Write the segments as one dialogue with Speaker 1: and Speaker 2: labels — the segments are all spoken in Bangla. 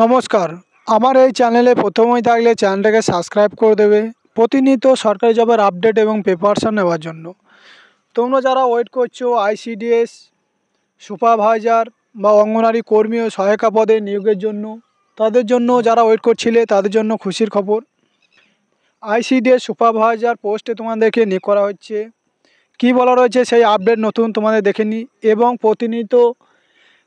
Speaker 1: নমস্কার। আমার এই চ্যানেলে প্রথমেই থাকলে চ্যানেলটাকে সাবস্ক্রাইব করে দেবে প্রতিনিয়ত সরকারি জবের আপডেট এবং প্রিপারেশন নেওয়ার জন্য। তোমরা যারা ওয়েট করছো আইসিডিএস সুপারভাইজার বা অঙ্গনারী কর্মী ও সহায়িকা পদে নিয়োগের জন্য, তাদের জন্য যারা ওয়েট করছিলে তাদের জন্য খুশির খবর। আইসিডিএস সুপারভাইজার পোস্টে তোমাদেরকে নিয়োগ করা হচ্ছে। কী বলা রয়েছে সেই আপডেট নতুন তোমাদের দেখে নিই, এবং প্রতিনিয়ত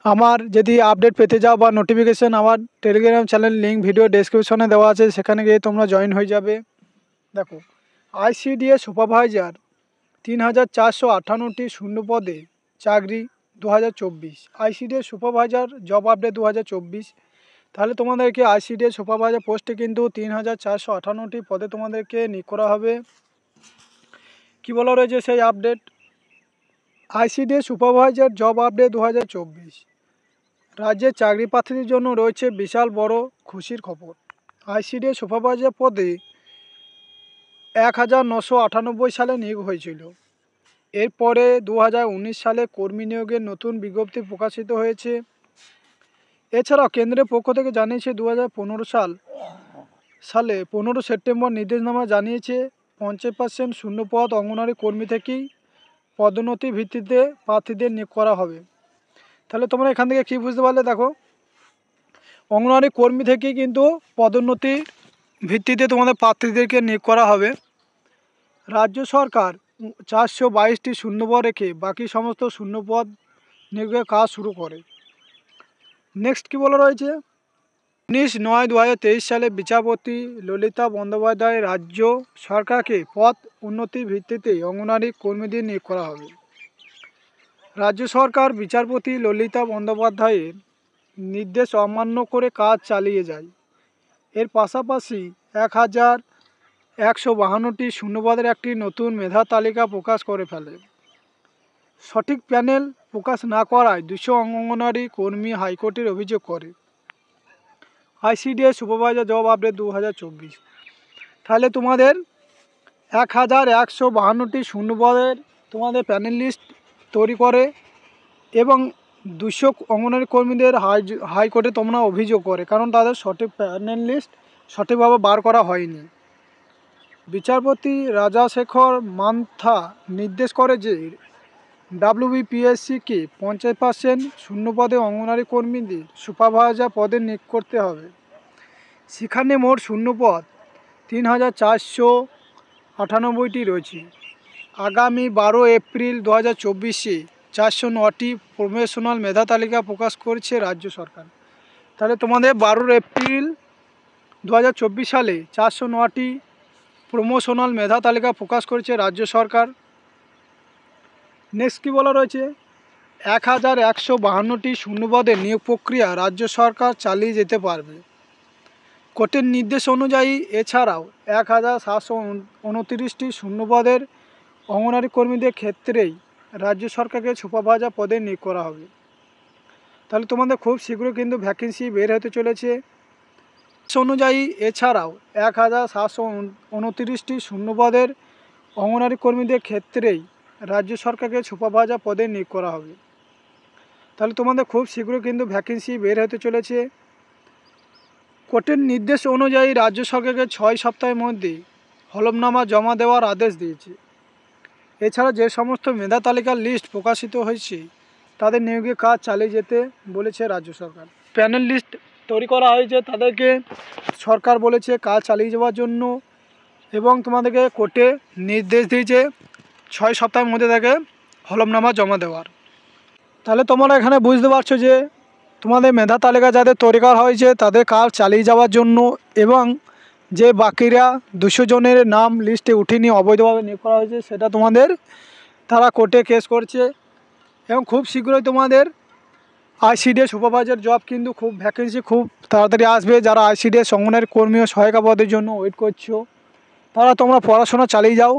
Speaker 1: আমার যদি আপডেট পেতে যাও বা নোটিফিকেশান, আমার টেলিগ্রাম চ্যানেল লিঙ্ক ভিডিও ডেসক্রিপশনে দেওয়া আছে, সেখানে গিয়ে তোমরা জয়েন হয়ে যাবে। দেখো, আইসিডিএস সুপারভাইজার ৩,৪৫৮টি শূন্য পদে চাকরি 2024। ICDS supervisor job update 2024। তাহলে তোমাদেরকে আইসিডিএস সুপারভাইজার পোস্টে কিন্তু ৩,৪৫৮টি পদে তোমাদেরকে নিয়োগ করা হবে। কী বলা রয়েছে সেই update? ICDS supervisor job update 2024। রাজ্যের চাকরি প্রার্থীদের জন্য রয়েছে বিশাল বড় খুশির খবর। আইসিডিএস সুপারভাইজার পদে 1998 সালে নিয়োগ হয়েছিল। এরপরে 2019 সালে কর্মী নিয়োগের নতুন বিজ্ঞপ্তি প্রকাশিত হয়েছে। এছাড়াও কেন্দ্রের পক্ষ থেকে জানিয়েছে 2015 সালে 15 সেপ্টেম্বর নির্দেশনামা জানিয়েছে 50% শূন্য পদ অঙ্গনারী কর্মী থেকেই পদোন্নতি ভিত্তিতে প্রার্থীদের নিয়োগ করা হবে। তাহলে তোমরা এখান থেকে কী বুঝতে পারলে? দেখো, অঙ্গনওয়াড়ি কর্মী থেকেই কিন্তু পদোন্নতির ভিত্তিতে তোমাদের প্রার্থীদেরকে নিয়োগ করা হবে। রাজ্য সরকার 422টি শূন্যপদ রেখে বাকি সমস্ত শূন্যপদ নিয়োগের কাজ শুরু করে। নেক্সট কী বলা রয়েছে? 19/9/2023 সালে বিচারপতি ললিতা বন্দ্যোপাধ্যায় রাজ্য সরকারকে পদ উন্নতির ভিত্তিতে অঙ্গনওয়াড়ি কর্মীদের নিয়োগ করা হবে। রাজ্য সরকার বিচারপতি ললিতা বন্দ্যোপাধ্যায়ের নির্দেশ অমান্য করে কাজ চালিয়ে যায়। এর পাশাপাশি 1,152টি শূন্যপদের একটি নতুন মেধা তালিকা প্রকাশ করে ফেলে। সঠিক প্যানেল প্রকাশ না করায় 200 অঙ্গনওয়াড়ি কর্মী হাইকোর্টের অভিযোগ করে। ICDS supervisor job update 2024। তাহলে তোমাদের 1,152টি শূন্যপদের তোমাদের প্যানেল লিস্ট তৈরি করে এবং 200 অঙ্গনওয়াড়ি কর্মীদের হাইকোর্টে তোমরা অভিযোগ করে, কারণ তাদের সঠিক প্যানেল লিস্ট সঠিকভাবে বার করা হয়নি। বিচারপতি রাজাশেখর মান্থা নির্দেশ করে যে WBPSCকে 50% শূন্যপদে অঙ্গনওয়াড়ি কর্মীদের সুপারভাইজার পদে নিয়োগ করতে হবে। সেখানে মোট শূন্যপদ 3,498টি রয়েছে। আগামী 12 এপ্রিল 2024-এ 409টি প্রমোশনাল মেধা তালিকা প্রকাশ করছে রাজ্য সরকার। তাহলে তোমাদের 12 এপ্রিল 2024 সালে 409টি প্রমোশনাল মেধা তালিকা প্রকাশ করেছে রাজ্য সরকার। নেক্সট কী বলা রয়েছে? 1,152টি শূন্যপদের নিয়োগ প্রক্রিয়া রাজ্য সরকার চালিয়ে যেতে পারবে। কোর্টের নির্দেশ অনুযায়ী এছাড়াও 1,729টি শূন্যপদের অঙ্গনওয়াড়ি কর্মীদের ক্ষেত্রেই রাজ্য সরকারকে সুপারভাইজার পদে নিয়োগ করা হবে। তাহলে তোমাদের খুব শীঘ্রই কিন্তু ভ্যাকেন্সি বের হতে চলেছে। অনুযায়ী এছাড়াও 1,729টি শূন্যপদের অঙ্গনওয়াড়ি কর্মীদের ক্ষেত্রেই রাজ্য সরকারকে সুপারভাইজার পদে নিয়োগ করা হবে। তাহলে তোমাদের খুব শীঘ্রই কিন্তু ভ্যাকেন্সি বের হতে চলেছে। কোর্টের নির্দেশ অনুযায়ী রাজ্য সরকারকে 6 সপ্তাহের মধ্যে হলফনামা জমা দেওয়ার আদেশ দিয়েছে। এছাড়া যে সমস্ত মেধা তালিকার লিস্ট প্রকাশিত হয়েছে তাদের নিয়োগের কাজ চালিয়ে যেতে বলেছে রাজ্য সরকার। প্যানেল লিস্ট তৈরি করা হয়েছে, তাদেরকে সরকার বলেছে কাজ চালিয়ে যাওয়ার জন্য, এবং তোমাদেরকে কোর্টে নির্দেশ দিয়েছে 6 সপ্তাহের মধ্যে তাকে হলফনামা জমা দেওয়ার। তাহলে তোমরা এখানে বুঝতে পারছো যে তোমাদের মেধা তালিকা যাদের তৈরি করা হয়েছে তাদের কাজ চালিয়ে যাওয়ার জন্য, এবং যে বাকিরা 200 জনের নাম লিস্টে উঠিনি অবৈধভাবে নিয়োগ করা হয়েছে সেটা তোমাদের তারা কোর্টে কেস করছে। এবং খুব শীঘ্রই তোমাদের আইসিডিএস সুপারভাইজার জব কিন্তু খুব ভ্যাকেন্সি খুব তাড়াতাড়ি আসবে। যারা আইসিডিএস অঙ্গনওয়াড়ি কর্মী ও সহায়িকা পদের জন্য ওয়েট করছো তারা তোমরা পড়াশোনা চালিয়ে যাও।